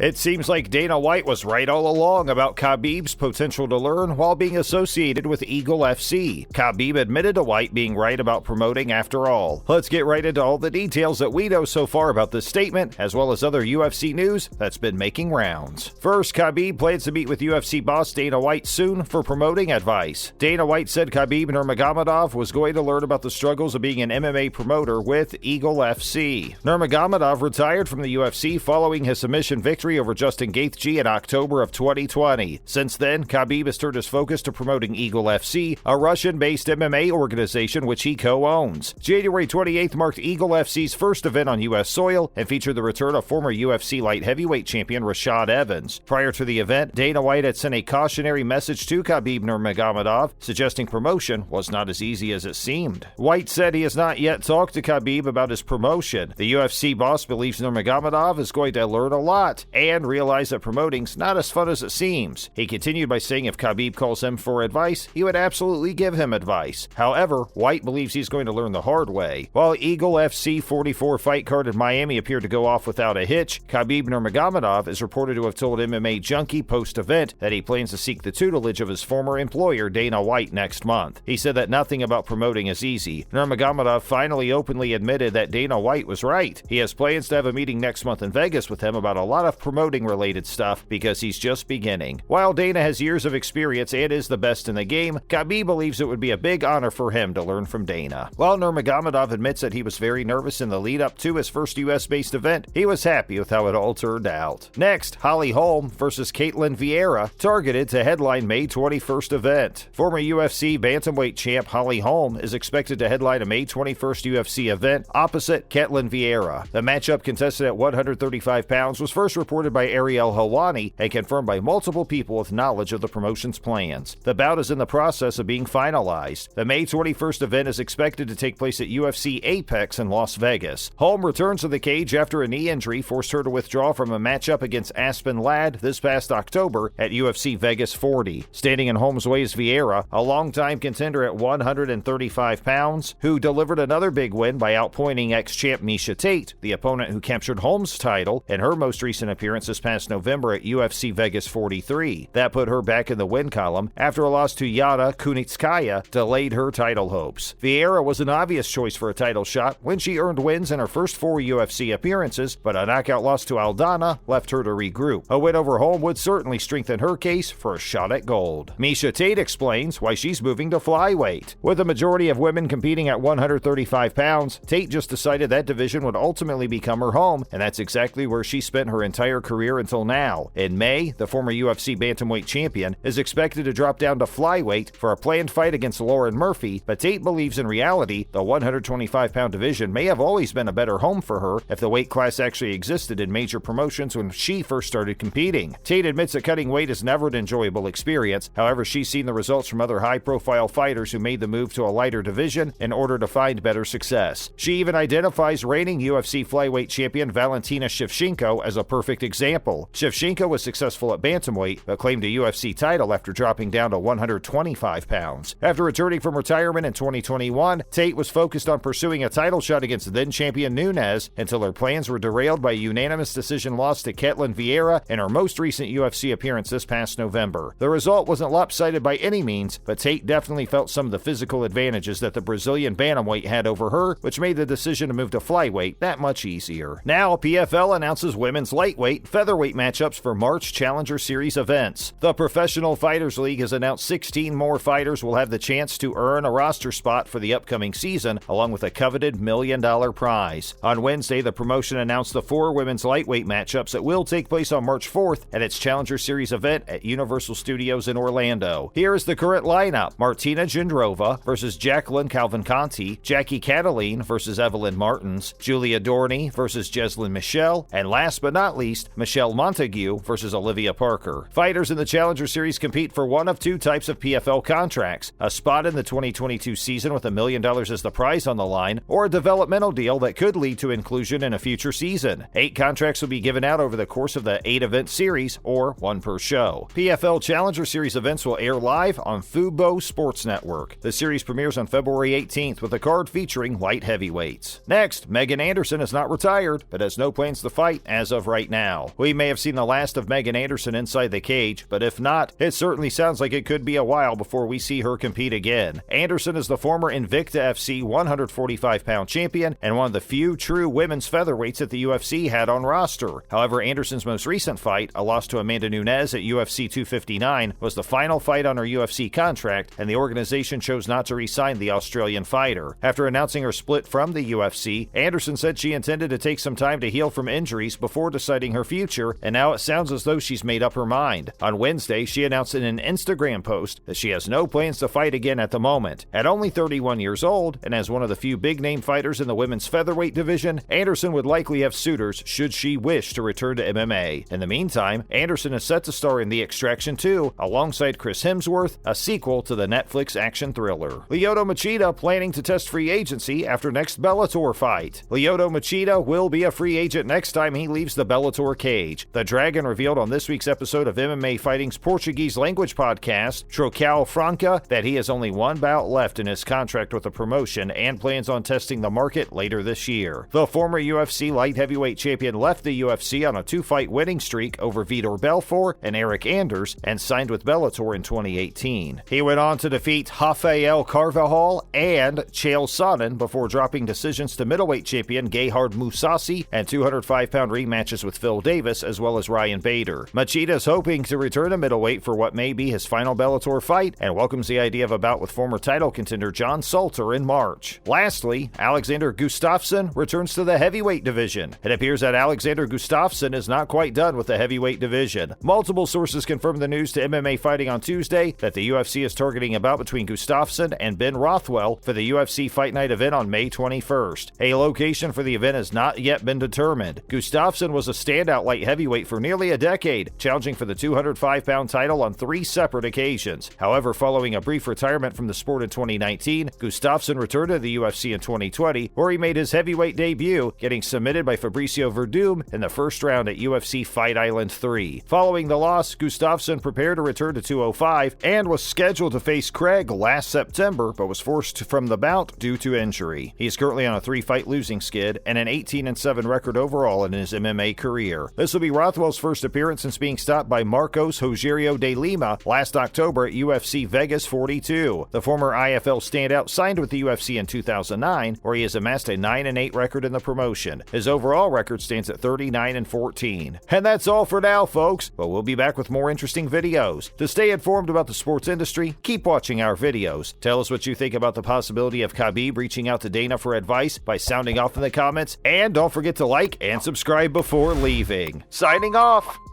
It seems like Dana White was right all along about Khabib's potential to learn while being associated with Eagle FC. Khabib admitted to White being right about promoting after all. Let's get right into all the details that we know so far about this statement, as well as other UFC news that's been making rounds. First, Khabib plans to meet with UFC boss Dana White soon for promoting advice. Dana White said Khabib Nurmagomedov was going to learn about the struggles of being an MMA promoter with Eagle FC. Nurmagomedov retired from the UFC following his submission victory over Justin Gaethje in October of 2020. Since then, Khabib has turned his focus to promoting Eagle FC, a Russian-based MMA organization which he co-owns. January 28th marked Eagle FC's first event on U.S. soil and featured the return of former UFC light heavyweight champion Rashad Evans. Prior to the event, Dana White had sent a cautionary message to Khabib Nurmagomedov, suggesting promotion was not as easy as it seemed. White said he has not yet talked to Khabib about his promotion. The UFC boss believes Nurmagomedov is going to learn a lot and realize that promoting's not as fun as it seems. He continued by saying if Khabib calls him for advice, he would absolutely give him advice. However, White believes he's going to learn the hard way. While Eagle FC 44 fight card in Miami appeared to go off without a hitch, Khabib Nurmagomedov is reported to have told MMA Junkie post-event that he plans to seek the tutelage of his former employer Dana White next month. He said that nothing about promoting is easy. Nurmagomedov finally openly admitted that Dana White was right. He has plans to have a meeting next month in Vegas with him about a lot of promoting-related stuff because he's just beginning. While Dana has years of experience and is the best in the game, Khabib believes it would be a big honor for him to learn from Dana. While Nurmagomedov admits that he was very nervous in the lead-up to his first US-based event, he was happy with how it all turned out. Next, Holly Holm versus Ketlen Vieira, targeted to headline May 21st event. Former UFC bantamweight champ Holly Holm is expected to headline a May 21st UFC event opposite Ketlen Vieira. The matchup, contested at 135 pounds, was first reported by Ariel Helwani and confirmed by multiple people with knowledge of the promotion's plans. The bout is in the process of being finalized. The May 21st event is expected to take place at UFC Apex in Las Vegas. Holm returns to the cage after a knee injury forced her to withdraw from a matchup against Aspen Ladd this past October at UFC Vegas 40. Standing in Holm's way is Vieira, a longtime contender at 135 pounds, who delivered another big win by outpointing ex-champ Miesha Tate, the opponent who captured Holm's title in her most recent appearance this past November at UFC Vegas 43. That put her back in the win column after a loss to Yana Kunitskaya delayed her title hopes. Vieira was an obvious choice for a title shot when she earned wins in her first 4 UFC appearances, but a knockout loss to Aldana left her to regroup. A win over Holm would certainly strengthen her case for a shot at gold. Miesha Tate explains why she's moving to flyweight. With a majority of women competing at 135 pounds, Tate just decided that division would ultimately become her home, and that's exactly where she spent her entire career until now. In May, the former UFC bantamweight champion is expected to drop down to flyweight for a planned fight against Lauren Murphy, but Tate believes in reality the 125-pound division may have always been a better home for her if the weight class actually existed in major promotions when she first started competing. Tate admits that cutting weight is never an enjoyable experience. However, she's seen the results from other high-profile fighters who made the move to a lighter division in order to find better success. She even identifies reigning UFC flyweight champion Valentina Shevchenko as a perfect example. Shevchenko was successful at bantamweight, but claimed a UFC title after dropping down to 125 pounds. After returning from retirement in 2021, Tate was focused on pursuing a title shot against then-champion Nunes until her plans were derailed by a unanimous decision loss to Ketlen Vieira in her most recent UFC appearance this past November. The result wasn't lopsided by any means, but Tate definitely felt some of the physical advantages that the Brazilian bantamweight had over her, which made the decision to move to flyweight that much easier. Now, PFL announces women's lightweight, featherweight matchups for March Challenger Series events. The Professional Fighters League has announced 16 more fighters will have the chance to earn a roster spot for the upcoming season, along with a coveted $1 million prize. On Wednesday, the promotion announced the 4 women's lightweight matchups that will take place on March 4th at its Challenger Series event at Universal Studios in Orlando. Here is the current lineup: Martina Jindrova versus Jacqueline Calvin-Conti, Jackie Cataline versus Evelyn Martins, Julia Dorney versus Jeslyn Michelle, and last but not least, Michelle Montague versus Olivia Parker. Fighters in the Challenger Series compete for one of 2 types of PFL contracts: a spot in the 2022 season with $1 million as the prize on the line, or a developmental deal that could lead to inclusion in a future season. 8 contracts will be given out over the course of the 8-event series, or 1 per show. PFL Challenger Series events will air live on Fubo Sports Network. The series premieres on February 18th with a card featuring light heavyweights. Next, Megan Anderson is not retired, but has no plans to fight as of right now. now. We may have seen the last of Megan Anderson inside the cage, but if not, it certainly sounds like it could be a while before we see her compete again. Anderson is the former Invicta FC 145-pound champion and one of the few true women's featherweights that the UFC had on roster. However, Anderson's most recent fight, a loss to Amanda Nunes at UFC 259, was the final fight on her UFC contract, and the organization chose not to re-sign the Australian fighter. After announcing her split from the UFC, Anderson said she intended to take some time to heal from injuries before deciding her future, and now it sounds as though she's made up her mind. On Wednesday, she announced in an Instagram post that she has no plans to fight again at the moment. At only 31 years old, and as one of the few big-name fighters in the women's featherweight division, Anderson would likely have suitors should she wish to return to MMA. In the meantime, Anderson is set to star in The Extraction 2 alongside Chris Hemsworth, a sequel to the Netflix action thriller. Lyoto Machida planning to test free agency after next Bellator fight. Lyoto Machida will be a free agent next time he leaves the Bellator cage. The Dragon revealed on this week's episode of MMA Fighting's Portuguese language podcast, Trocao Franca, that he has only one bout left in his contract with the promotion and plans on testing the market later this year. The former UFC light heavyweight champion left the UFC on a 2-fight winning streak over Vitor Belfort and Eric Anders and signed with Bellator in 2018. He went on to defeat Rafael Carvajal and Chael Sonnen before dropping decisions to middleweight champion Gerhard Mousasi and 205-pound rematches with Phil Davis as well as Ryan Bader. Machida is hoping to return to middleweight for what may be his final Bellator fight and welcomes the idea of a bout with former title contender John Salter in March. Lastly, Alexander Gustafsson returns to the heavyweight division. It appears that Alexander Gustafsson is not quite done with the heavyweight division. Multiple sources confirmed the news to MMA Fighting on Tuesday that the UFC is targeting a bout between Gustafsson and Ben Rothwell for the UFC Fight Night event on May 21st. A location for the event has not yet been determined. Gustafsson was a standout light heavyweight for nearly a decade, challenging for the 205-pound title on 3 separate occasions. However, following a brief retirement from the sport in 2019, Gustafsson returned to the UFC in 2020, where he made his heavyweight debut, getting submitted by Fabricio Verdum in the first round at UFC Fight Island 3. Following the loss, Gustafsson prepared to return to 205 and was scheduled to face Craig last September, but was forced from the bout due to injury. He is currently on a 3-fight losing skid and an 18-7 record overall in his MMA career. This will be Rothwell's first appearance since being stopped by Marcos Rogerio de Lima last October at UFC Vegas 42. The former IFL standout signed with the UFC in 2009, where he has amassed a 9-8 record in the promotion. His overall record stands at 39-14. And that's all for now, folks, but we'll be back with more interesting videos. To stay informed about the sports industry, keep watching our videos. Tell us what you think about the possibility of Khabib reaching out to Dana for advice by sounding off in the comments, and don't forget to like and subscribe before leaving. Signing off!